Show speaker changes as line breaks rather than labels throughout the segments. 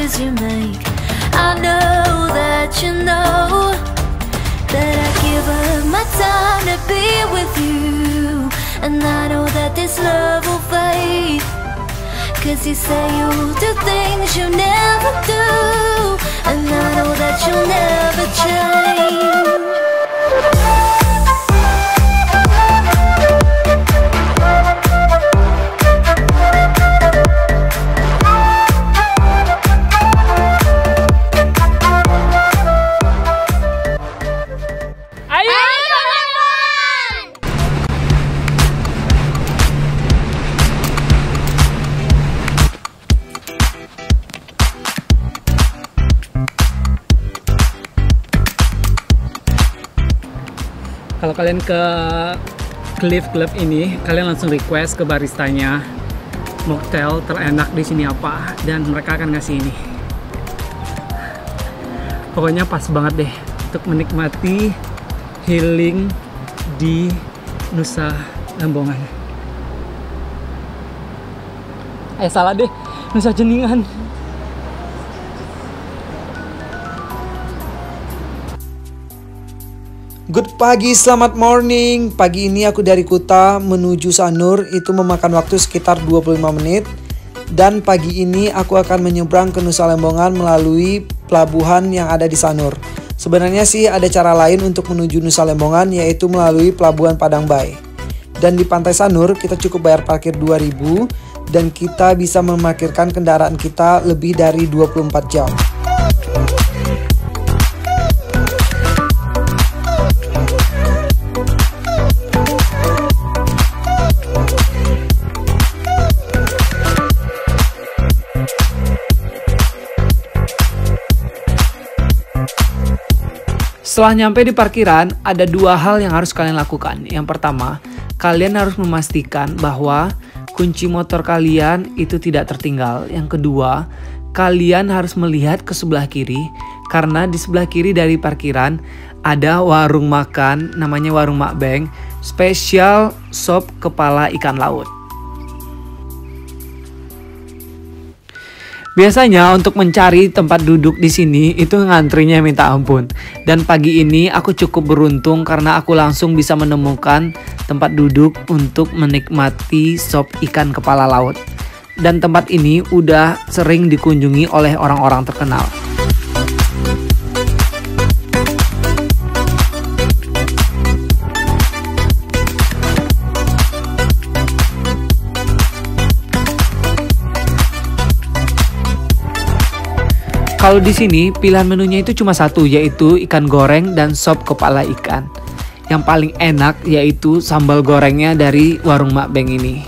choices you make. I know that you know that I give up my time to be with you, and I know that this love will fade, 'cause you say you'll do things you never do, and I know that you'll never change.
Kalau kalian ke Cliff Club ini, kalian langsung request ke baristanya mocktail terenak di sini apa, dan mereka akan ngasih ini. Pokoknya pas banget deh untuk menikmati healing di Nusa Lembongan. Salah deh, Nusa Ceningan.
Good pagi, selamat morning. Pagi ini aku dari Kuta menuju Sanur, itu memakan waktu sekitar 25 menit. Dan pagi ini aku akan menyeberang ke Nusa Lembongan melalui pelabuhan yang ada di Sanur. Sebenarnya sih ada cara lain untuk menuju Nusa Lembongan, yaitu melalui pelabuhan Padang Bay. Dan di pantai Sanur kita cukup bayar parkir 2.000 dan kita bisa memarkirkan kendaraan kita lebih dari 24 jam.
Setelah nyampe di parkiran, ada dua hal yang harus kalian lakukan. Yang pertama, kalian harus memastikan bahwa kunci motor kalian itu tidak tertinggal. Yang kedua, kalian harus melihat ke sebelah kiri, karena di sebelah kiri dari parkiran ada warung makan namanya Warung Mak Beng, spesial sop kepala ikan laut. Biasanya untuk mencari tempat duduk di sini itu ngantrinya minta ampun. Dan pagi ini aku cukup beruntung karena aku langsung bisa menemukan tempat duduk untuk menikmati sop ikan kepala laut. Dan tempat ini udah sering dikunjungi oleh orang-orang terkenal. Kalau di sini pilihan menunya itu cuma satu, yaitu ikan goreng dan sop kepala ikan. Yang paling enak yaitu sambal gorengnya dari Warung Mak Beng ini.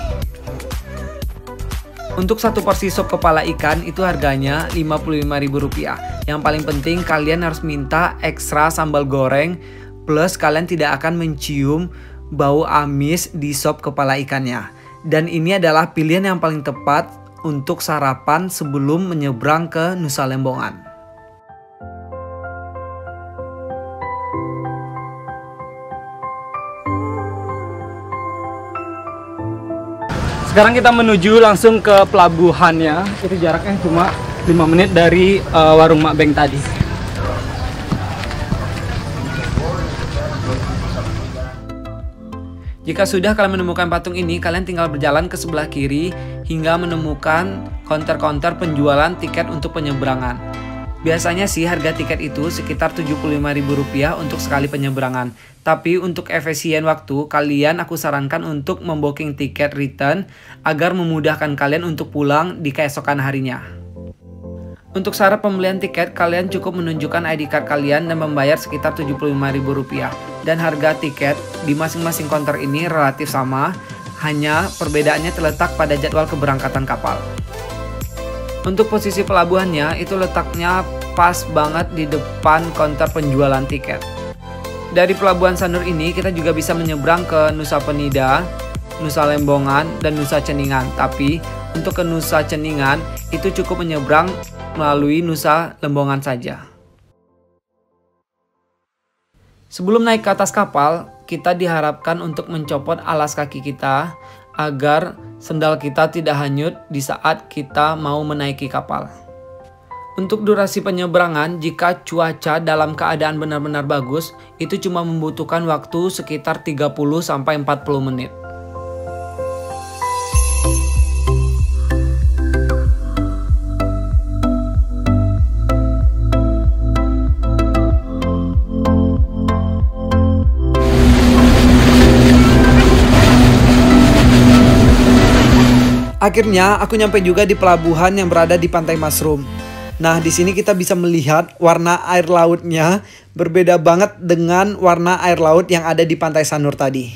Untuk satu porsi sop kepala ikan itu harganya Rp55.000. Yang paling penting kalian harus minta ekstra sambal goreng, plus kalian tidak akan mencium bau amis di sop kepala ikannya. Dan ini adalah pilihan yang paling tepat untuk sarapan sebelum menyeberang ke Nusa Lembongan. Sekarang kita menuju langsung ke pelabuhannya. Itu jaraknya cuma 5 menit dari Warung Mak Beng tadi. Jika sudah kalian menemukan patung ini, kalian tinggal berjalan ke sebelah kiri hingga menemukan counter-counter penjualan tiket untuk penyeberangan. Biasanya sih harga tiket itu sekitar Rp75.000 untuk sekali penyeberangan. Tapi untuk efisien waktu, aku sarankan untuk membooking tiket return agar memudahkan kalian untuk pulang di keesokan harinya. Untuk syarat pembelian tiket, kalian cukup menunjukkan ID card kalian dan membayar sekitar Rp75.000. Dan harga tiket di masing-masing counter ini relatif sama, hanya perbedaannya terletak pada jadwal keberangkatan kapal. Untuk posisi pelabuhannya itu letaknya pas banget di depan counter penjualan tiket. Dari pelabuhan Sanur ini kita juga bisa menyeberang ke Nusa Penida, Nusa Lembongan, dan Nusa Ceningan. Tapi untuk ke Nusa Ceningan itu cukup menyeberang melalui Nusa Lembongan saja. Sebelum naik ke atas kapal, kita diharapkan untuk mencopot alas kaki kita agar sendal kita tidak hanyut di saat kita mau menaiki kapal. Untuk durasi penyeberangan, jika cuaca dalam keadaan benar-benar bagus, itu cuma membutuhkan waktu sekitar 30-40 menit.
Akhirnya aku nyampe juga di pelabuhan yang berada di Pantai Mushroom. Nah, di sini kita bisa melihat warna air lautnya berbeda banget dengan warna air laut yang ada di Pantai Sanur tadi.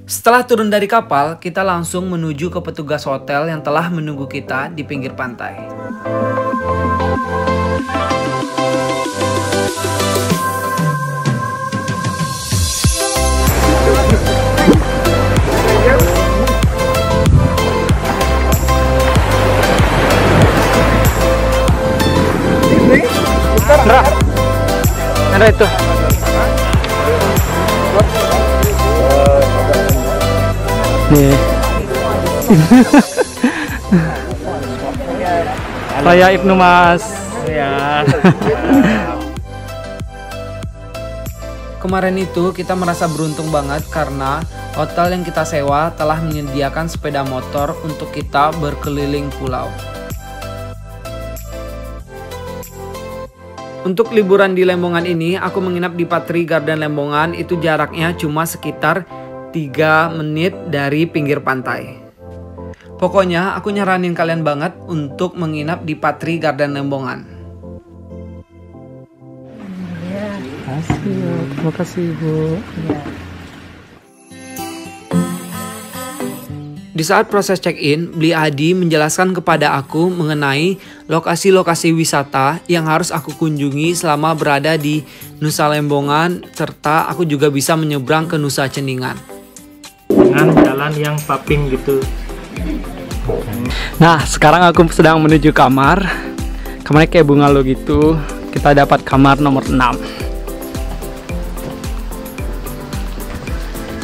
Setelah turun dari kapal, kita langsung menuju ke petugas hotel yang telah menunggu kita di pinggir pantai.
Ada itu. Nih. Saya Ibnu Mas. Ya.
Kemarin itu kita merasa beruntung banget karena hotel yang kita sewa telah menyediakan sepeda motor untuk kita berkeliling pulau. Untuk liburan di Lembongan ini, aku menginap di Patri Garden Lembongan, itu jaraknya cuma sekitar 3 menit dari pinggir pantai. Pokoknya aku nyaranin kalian banget untuk menginap di Patri Garden Lembongan.
Terima kasih Bu.
Di saat proses check-in, Bli Adi menjelaskan kepada aku mengenai lokasi-lokasi wisata yang harus aku kunjungi selama berada di Nusa Lembongan, serta aku juga bisa menyeberang ke Nusa Ceningan.
Dengan jalan yang paping gitu. Nah, sekarang aku sedang menuju kamar. Kamarnya kayak bungalow gitu. Kita dapat kamar nomor 6.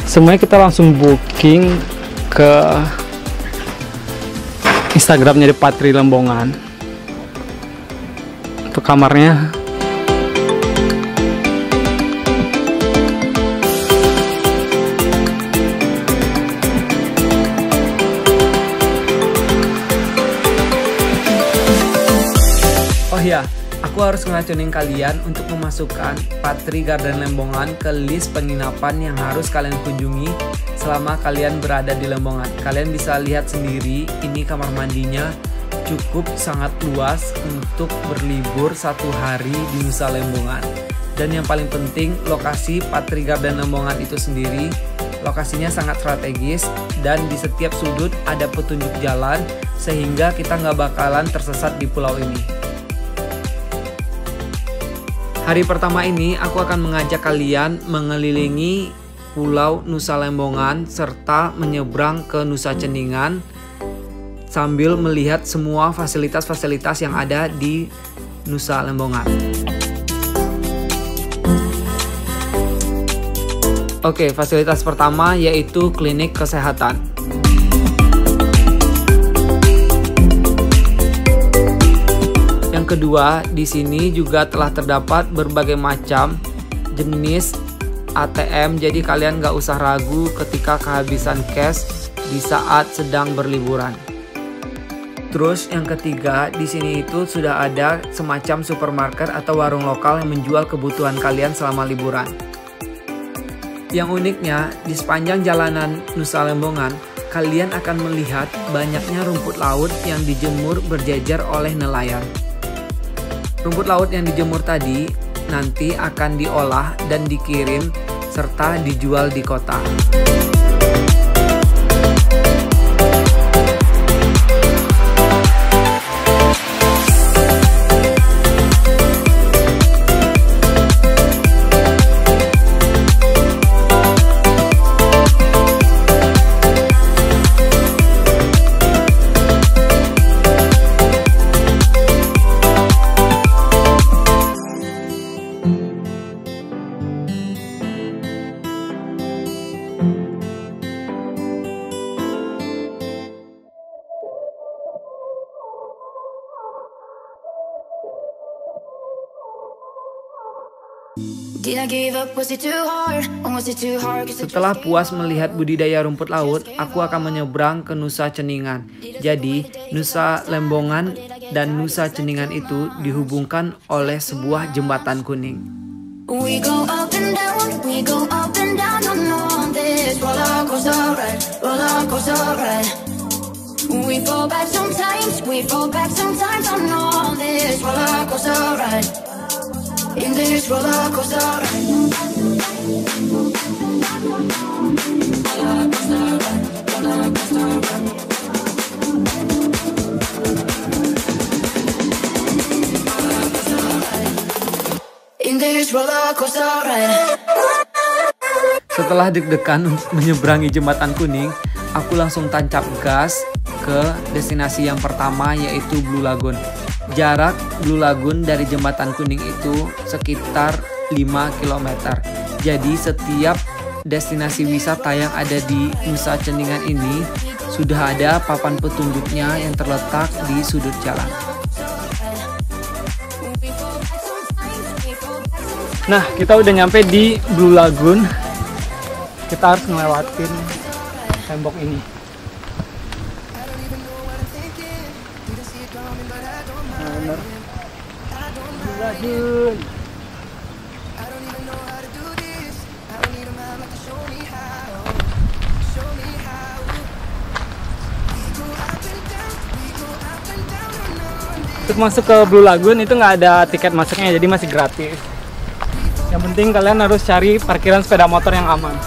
Semuanya kita langsung booking ke Instagramnya di Patri Lembongan. Untuk kamarnya
Oh ya, aku harus ngeracunin kalian untuk memasukkan Patri Garden Lembongan ke list penginapan yang harus kalian kunjungi selama kalian berada di Lembongan. Kalian bisa lihat sendiri, ini kamar mandinya cukup sangat luas untuk berlibur 1 hari di Nusa Lembongan. Dan yang paling penting, lokasi Patri Garden Lembongan itu sendiri, lokasinya sangat strategis dan di setiap sudut ada petunjuk jalan sehingga kita nggak bakalan tersesat di pulau ini. Hari pertama ini aku akan mengajak kalian mengelilingi Pulau Nusa Lembongan serta menyeberang ke Nusa Ceningan sambil melihat semua fasilitas-fasilitas yang ada di Nusa Lembongan. Oke, fasilitas pertama yaitu klinik kesehatan. Yang kedua, di sini juga telah terdapat berbagai macam jenis ATM, jadi kalian gak usah ragu ketika kehabisan cash di saat sedang berliburan. Terus yang ketiga, di sini itu sudah ada semacam supermarket atau warung lokal yang menjual kebutuhan kalian selama liburan. Yang uniknya, di sepanjang jalanan Nusa Lembongan, kalian akan melihat banyaknya rumput laut yang dijemur berjejer oleh nelayan. Rumput laut yang dijemur tadi nanti akan diolah dan dikirim serta dijual di kota. Setelah puas melihat budidaya rumput laut, aku akan menyeberang ke Nusa Ceningan. Jadi, Nusa Lembongan dan Nusa Ceningan itu dihubungkan oleh sebuah jembatan kuning.
We go up and down on this roller coaster ride. We fall back sometimes on all this roller coaster ride. In this roller coaster ride. In this roller coaster ride.
Setelah deg-degan untuk menyeberangi jembatan kuning, aku langsung tancap gas ke destinasi yang pertama, yaitu Blue Lagoon. Jarak Blue Lagoon dari jembatan kuning itu sekitar 5 km. Jadi setiap destinasi wisata yang ada di Nusa Ceningan ini sudah ada papan petunjuknya yang terletak di sudut jalan.
Nah, kita udah nyampe di Blue Lagoon. Kita harus ngelewatin tembok ini. Bener. Blue Lagoon. Untuk masuk ke Blue Lagoon itu nggak ada tiket masuknya, jadi masih gratis. Yang penting kalian harus cari parkiran sepeda motor yang aman.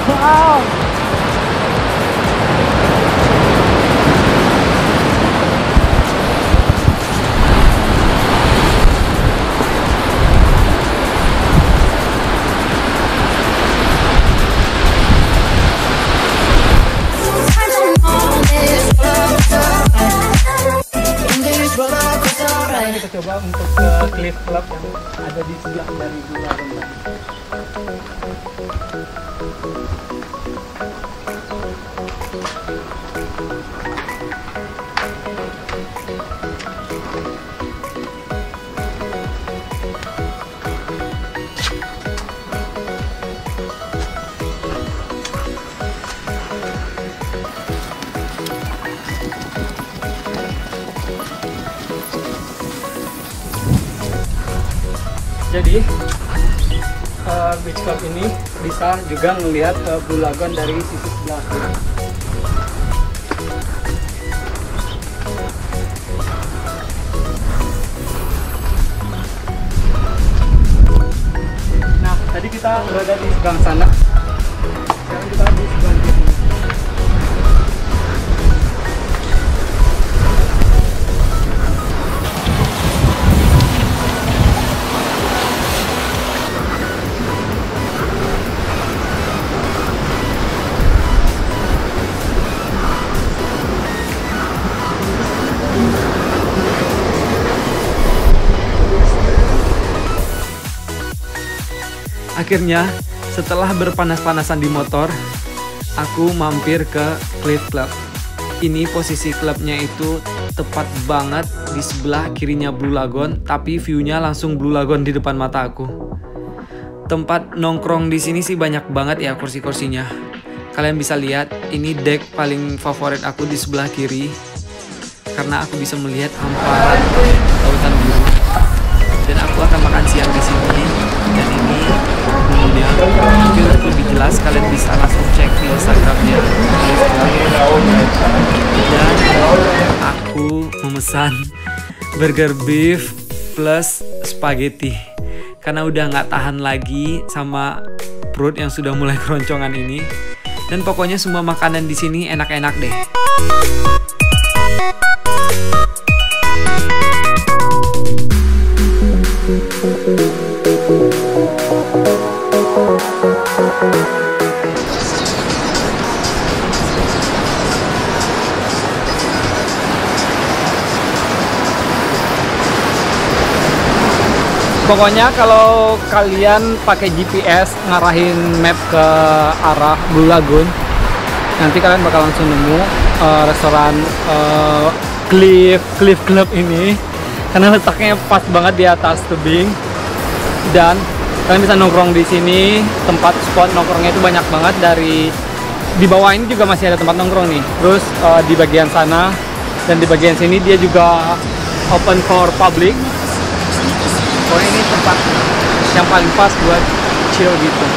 Wow. Kita coba untuk ke Cliff Club yang ada di sebelah dari Blue Lagoon. Jadi beach club ini bisa juga melihat ke Blue Lagoon dari sisi sebelah. Nah, tadi kita berada di seberang sana. Sekarang kita di seberang kiri.
Akhirnya, setelah berpanas-panasan di motor, aku mampir ke Cliff Club. Ini posisi klubnya itu tepat banget di sebelah kirinya Blue Lagoon, tapi view-nya langsung Blue Lagoon di depan mata aku. Tempat nongkrong di sini sih banyak banget ya kursi-kursinya. Kalian bisa lihat, ini deck paling favorit aku di sebelah kiri, karena aku bisa melihat hamparan lautan biru. Dan aku akan makan siang di sini. Dan ini menunya. Mungkin untuk lebih jelas kalian bisa langsung cek di Instagramnya. Dan aku memesan burger beef plus spaghetti karena udah nggak tahan lagi sama perut yang sudah mulai keroncongan ini. Dan pokoknya semua makanan di sini enak-enak deh.
Pokoknya kalau kalian pakai GPS ngarahin map ke arah Blue Lagoon, nanti kalian bakal langsung nemu restoran Cliff Club ini, karena letaknya pas banget di atas tebing dan kalian bisa nongkrong di sini. Tempat spot nongkrongnya itu banyak banget. Dari di bawah ini juga masih ada tempat nongkrong nih. Terus di bagian sana dan di bagian sini dia juga open for public. Pokoknya ini tempat yang paling pas buat chill gitu.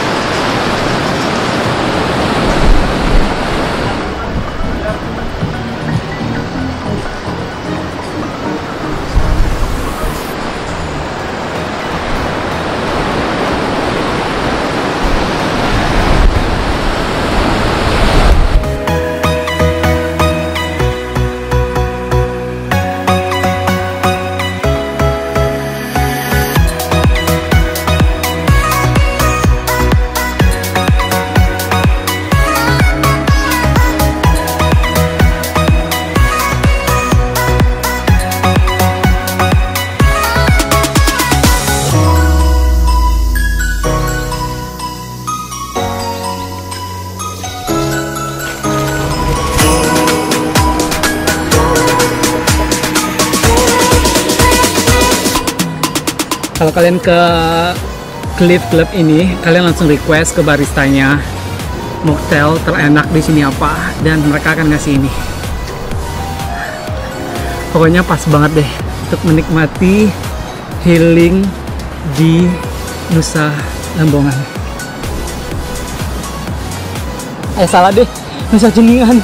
Kalau kalian ke Cliff Club ini, kalian langsung request ke baristanya mocktail terenak di sini apa, dan mereka akan ngasih ini. Pokoknya pas banget deh untuk menikmati healing di Nusa Lembongan. Salah deh, Nusa Ceningan.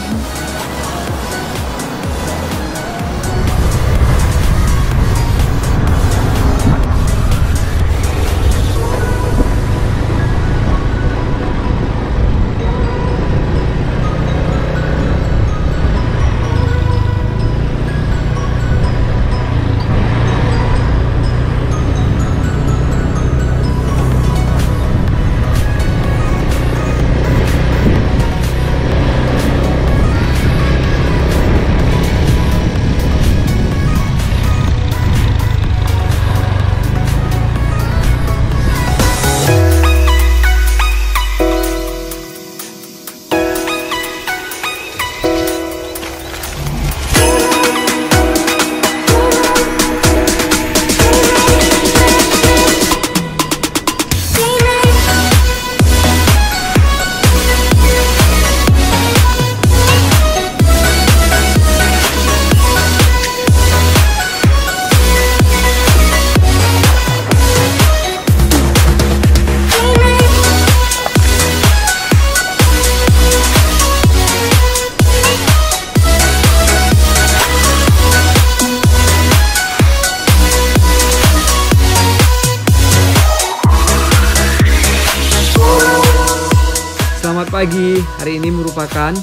Selamat pagi, hari ini merupakan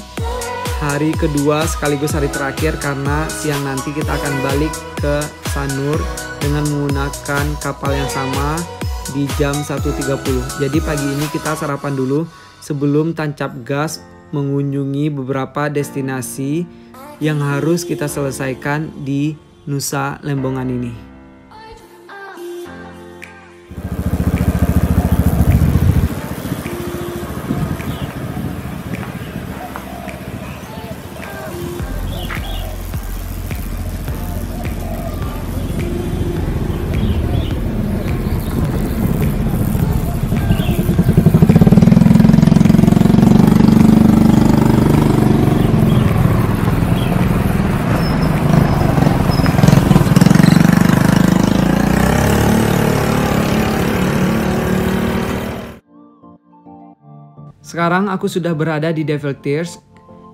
hari kedua sekaligus hari terakhir karena siang nanti kita akan balik ke Sanur dengan menggunakan kapal yang sama di jam 1.30. Jadi pagi ini kita sarapan dulu sebelum tancap gas mengunjungi beberapa destinasi yang harus kita selesaikan di Nusa Lembongan ini. Sekarang aku sudah berada di Devil Tears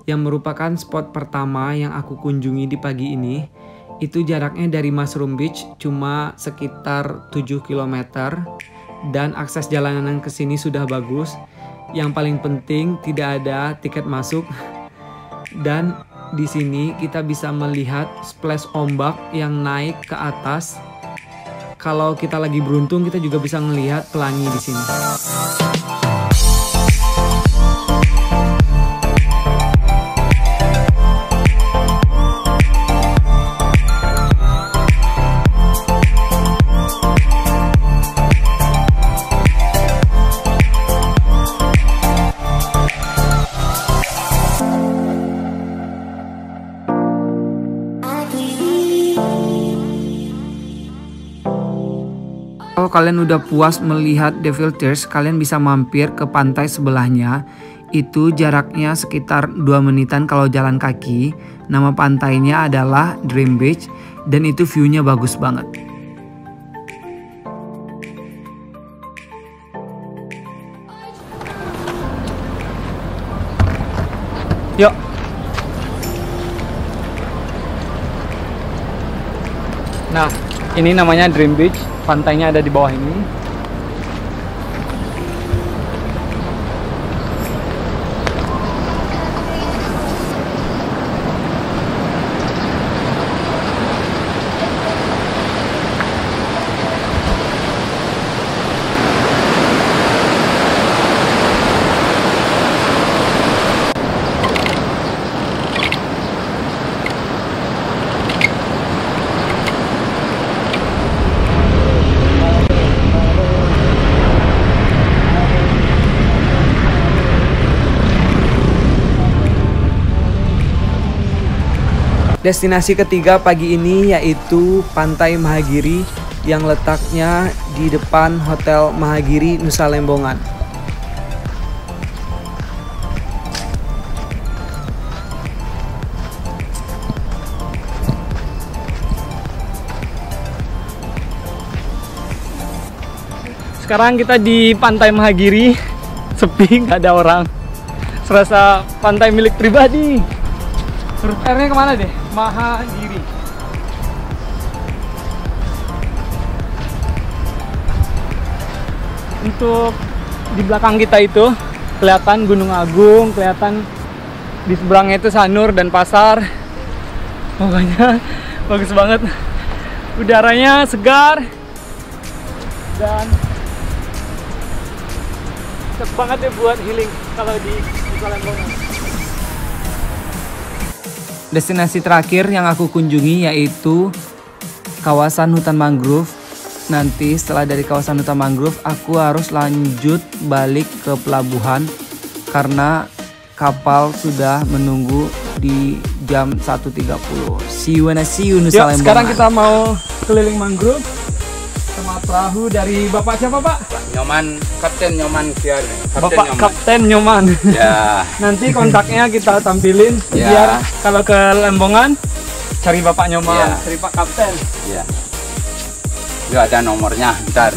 yang merupakan spot pertama yang aku kunjungi di pagi ini. Itu jaraknya dari Mushroom Beach cuma sekitar 7 km dan akses jalanan ke sini sudah bagus. Yang paling penting tidak ada tiket masuk. Dan di sini kita bisa melihat splash ombak yang naik ke atas kalau kita lagi beruntung kita juga bisa melihat pelangi di sini. Kalau kalian udah puas melihat Devil Tears, kalian bisa mampir ke pantai sebelahnya. Itu jaraknya sekitar 2 menitan kalau jalan kaki. Nama pantainya adalah Dream Beach dan itu view-nya bagus banget.
Yuk. Nah, ini namanya Dream Beach. Pantainya ada di bawah ini.
Destinasi ketiga pagi ini yaitu Pantai Mahagiri yang letaknya di depan Hotel Mahagiri Nusa Lembongan.
Sekarang kita di Pantai Mahagiri, sepi, nggak ada orang. Serasa pantai milik pribadi. Terus airnya kemana deh? Mahagiri. Untuk di belakang kita itu kelihatan Gunung Agung, kelihatan di seberangnya itu Sanur dan pasar. Pokoknya bagus banget. Udaranya segar dan cocok banget ya buat healing kalau di Nusa Lembongan.
Destinasi terakhir yang aku kunjungi yaitu kawasan hutan mangrove. Nanti setelah dari kawasan hutan mangrove aku harus lanjut balik ke pelabuhan karena kapal sudah menunggu di jam 1.30. See you when I see you Nusa Lembongan.
Sekarang kita mau keliling mangrove sama perahu dari Bapak siapa Pak?
Nyoman, Kapten Nyoman Kiar.
Bapak Kapten Nyoman.
Ya.
Nanti kontaknya kita tampilin
Ya.
biar kalau ke Lembongan cari Bapak Nyoman,
Ya.
cari Pak Kapten.
Ya. Juga ada nomornya, ntar.